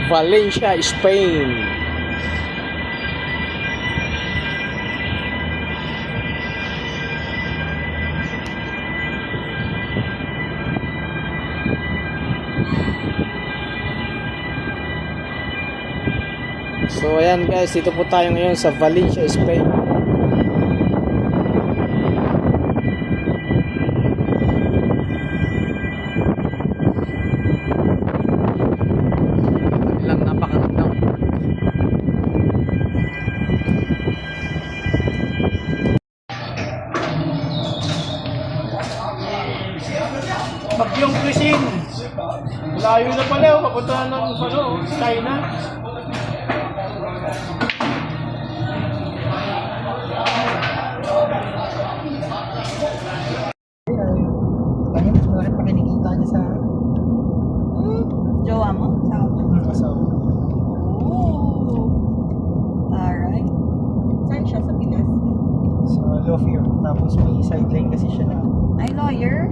Valencia, Spain. So ayan guys, dito po tayo ngayon sa Valencia, Spain. Ilang napakagandang Bagyong Christine. Layo na pala, papunta na ng China. Bakit pa kinikita niya sa Jowa mo? asawa? Oh. Alright. Saan siya? Sa Pinas? Sa law firm. Tapos may sideline kasi siya na Ay, lawyer?